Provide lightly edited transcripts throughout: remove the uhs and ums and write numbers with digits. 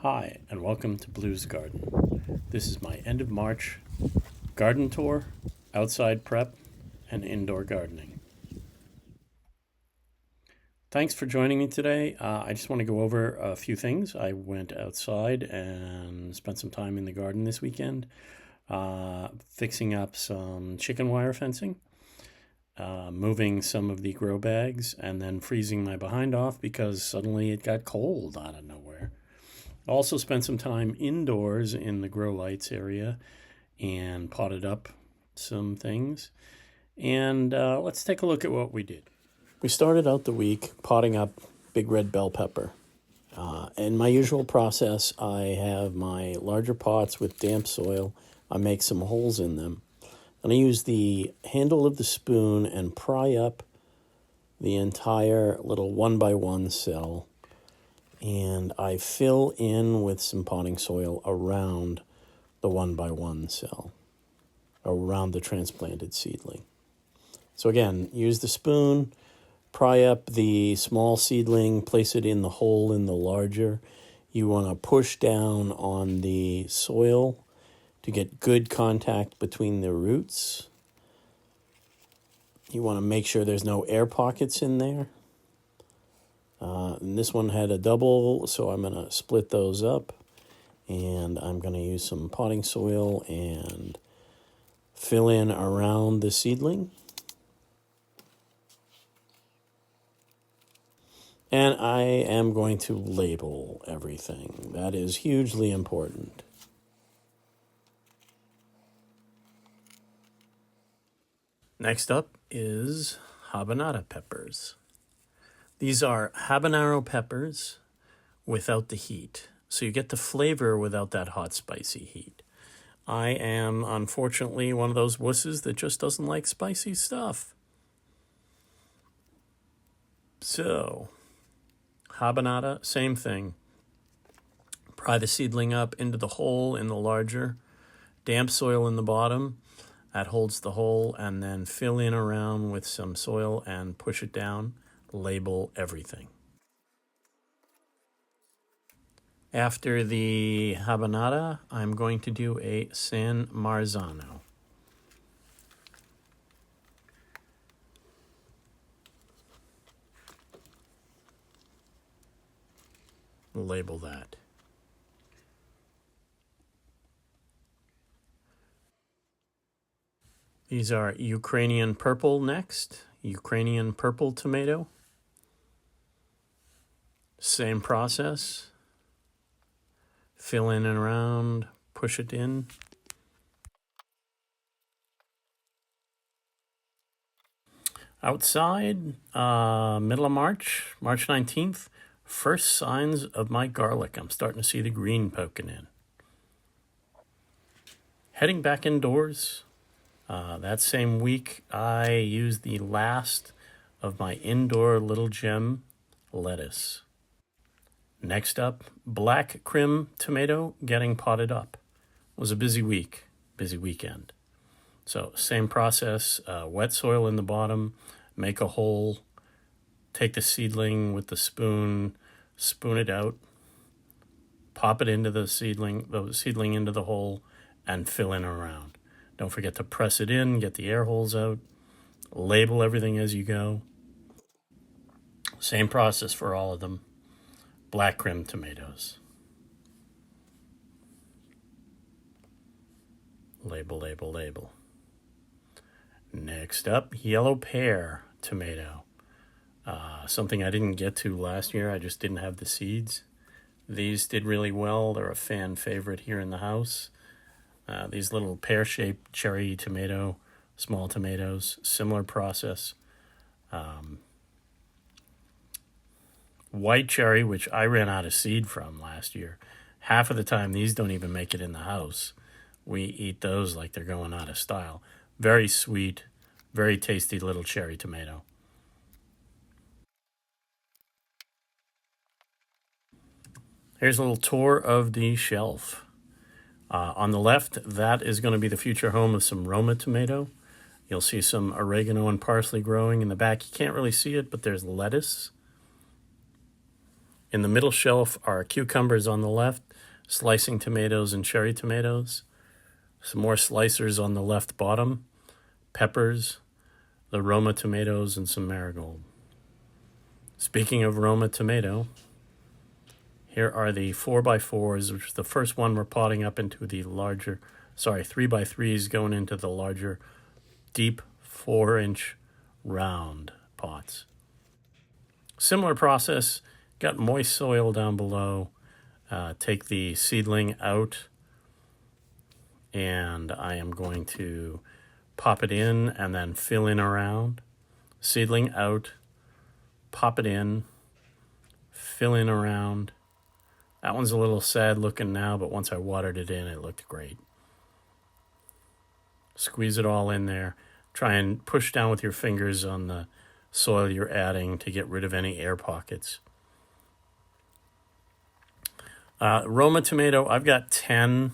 Hi, and welcome to Blues Garden. This is my end of March garden tour, outside prep, and indoor gardening. Thanks for joining me today. I just want to go over a few things. I went outside and spent some time in the garden this weekend, fixing up some chicken wire fencing, moving some of the grow bags, and then freezing my behind off because suddenly it got cold out of nowhere. Also spent some time indoors in the grow lights area and potted up some things. And let's take a look at what we did. We started out the week potting up big red bell pepper. In my usual process, I have my larger pots with damp soil. I make some holes in them. And I use the handle of the spoon and pry up the entire little 1x1 cell. And I fill in with some potting soil around the 1x1 cell, around the transplanted seedling. So again, use the spoon, pry up the small seedling, place it in the hole in the larger. You want to push down on the soil to get good contact between the roots. You want to make sure there's no air pockets in there. And this one had a double, so I'm going to split those up. And I'm going to use some potting soil and fill in around the seedling. And I am going to label everything. That is hugely important. Next up is habanero peppers. These are habanero peppers without the heat. So you get the flavor without that hot, spicy heat. I am, unfortunately, one of those wusses that just doesn't like spicy stuff. So, habanero, same thing. Pry the seedling up into the hole in the larger. Damp soil in the bottom. That holds the hole, and then fill in around with some soil and push it down. Label everything. After the habanero, I'm going to do a San Marzano. Label that. These are Ukrainian purple next. Ukrainian purple tomato. Same process. Fill in and around, push it in. Outside, middle of March, March 19th, first signs of my garlic. I'm starting to see the green poking in. Heading back indoors, that same week, I used the last of my indoor Little Gem lettuce. Next up, black Krim tomato getting potted up. It was a busy week, busy weekend. So same process, wet soil in the bottom, make a hole, take the seedling with the spoon it out, pop it into the seedling into the hole, and fill in around. Don't forget to press it in, get the air holes out, label everything as you go. Same process for all of them. Black Krim tomatoes. Label, label, label. Next up, yellow pear tomato. Something I didn't get to last year. I just didn't have the seeds. These did really well. They're a fan favorite here in the house. These little pear-shaped cherry tomato, small tomatoes, similar process. White cherry, which I ran out of seed from last year. Half of the time, these don't even make it in the house. We eat those like they're going out of style. Very sweet, very tasty little cherry tomato. Here's a little tour of the shelf. On the left, that is going to be the future home of some Roma tomato. You'll see some oregano and parsley growing in the back. You can't really see it, but there's lettuce. In the middle shelf are cucumbers on the left, slicing tomatoes and cherry tomatoes, some more slicers on the left bottom, peppers, the Roma tomatoes, and some marigold. Speaking of Roma tomato, here are the 4x4s, which is the first one we're potting up into the larger, 3x3s going into the larger, deep 4-inch round pots. Similar process, got moist soil down below. Take the seedling out, and I am going to pop it in and then fill in around. Seedling out, pop it in, fill in around. That one's a little sad looking now, but once I watered it in, it looked great. Squeeze it all in there. Try and push down with your fingers on the soil you're adding to get rid of any air pockets. Roma tomato, I've got 10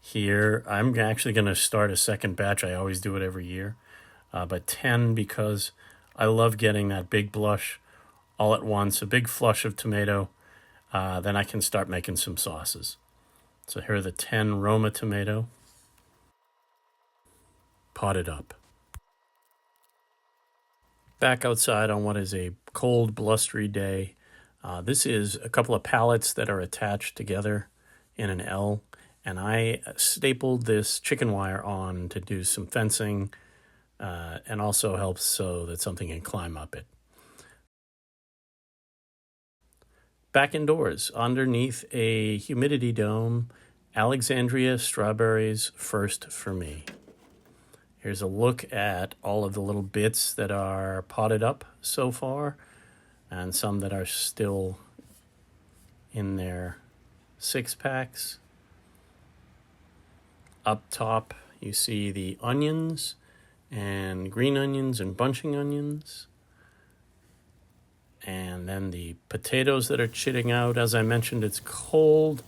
here. I'm actually going to start a second batch. I always do it every year. But 10 because I love getting that big blush all at once, a big flush of tomato. Then I can start making some sauces. So here are the 10 Roma tomato, potted up. Back outside on what is a cold, blustery day. This is a couple of pallets that are attached together in an L, and I stapled this chicken wire on to do some fencing, and also helps so that something can climb up it. Back indoors, underneath a humidity dome, Alexandria strawberries first for me. Here's a look at all of the little bits that are potted up so far, and some that are still in their 6-packs. Up top, you see the onions, and green onions and bunching onions. And then the potatoes that are chitting out. As I mentioned, it's cold,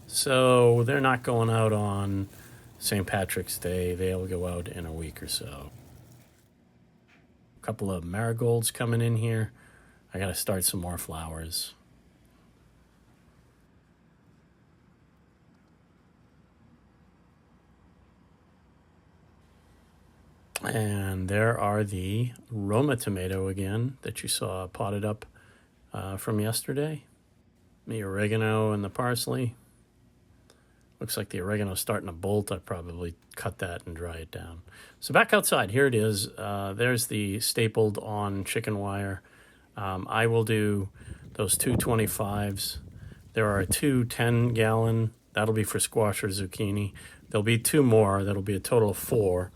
so they're not going out on St. Patrick's Day. They'll go out in a week or so. A couple of marigolds coming in here. I got to start some more flowers. And there are the Roma tomato again that you saw potted up from yesterday. The oregano and the parsley. Looks like the oregano's starting to bolt. I probably cut that and dry it down. So back outside, here it is. There's the stapled on chicken wire. I will do those two 25s. There are 2 10-gallon. That'll be for squash or zucchini. There'll be 2 more. That'll be a total of 4.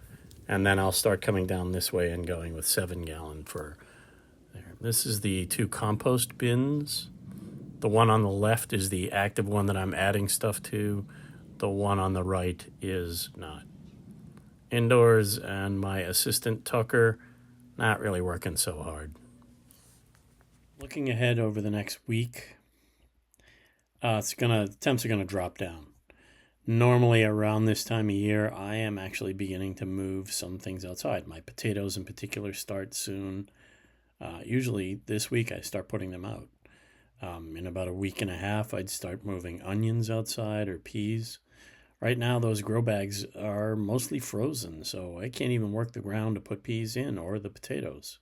And then I'll start coming down this way and going with 7-gallon for there. This is the 2 compost bins. The one on the left is the active one that I'm adding stuff to. The one on the right is not. Indoors, and my assistant Tucker, not really working so hard. Looking ahead over the next week, temps are gonna drop down. Normally around this time of year, I am actually beginning to move some things outside. My potatoes in particular start soon. Usually this week I start putting them out. In about a week and a half, I'd start moving onions outside or peas. Right now, those grow bags are mostly frozen, so I can't even work the ground to put peas in or the potatoes.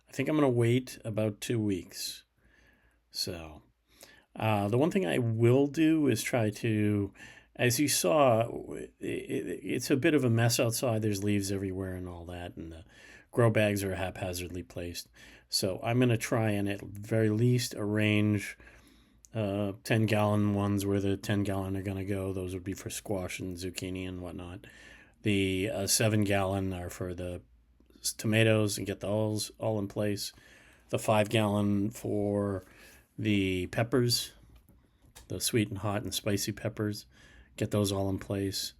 I think I'm going to wait about 2 weeks. So the one thing I will do is try to, as you saw, it's a bit of a mess outside. There's leaves everywhere and all that, and the grow bags are haphazardly placed. So I'm going to try and at very least arrange 10-gallon ones where the 10-gallon are going to go. Those would be for squash and zucchini and whatnot. The 7-gallon are for the tomatoes and get those all in place. The 5-gallon for the peppers, the sweet and hot and spicy peppers, get those all in place.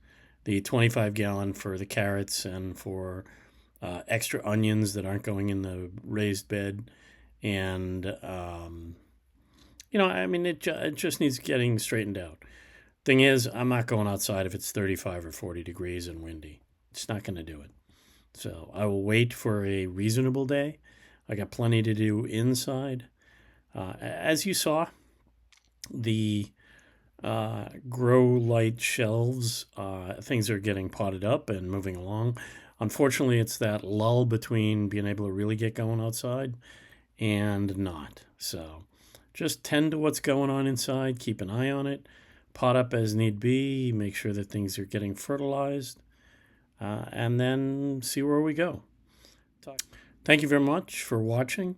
The 25-gallon for the carrots and for extra onions that aren't going in the raised bed. And, it just needs getting straightened out. Thing is, I'm not going outside if it's 35 or 40 degrees and windy. It's not going to do it. So I will wait for a reasonable day. I got plenty to do inside. As you saw, the grow light shelves. Things are getting potted up and moving along. Unfortunately, it's that lull between being able to really get going outside and not. So just tend to what's going on inside, keep an eye on it, pot up as need be, make sure that things are getting fertilized, and then see where we go. Thank you very much for watching.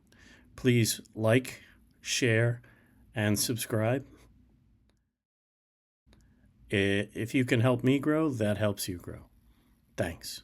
Please like, share, and subscribe. If you can help me grow, that helps you grow. Thanks.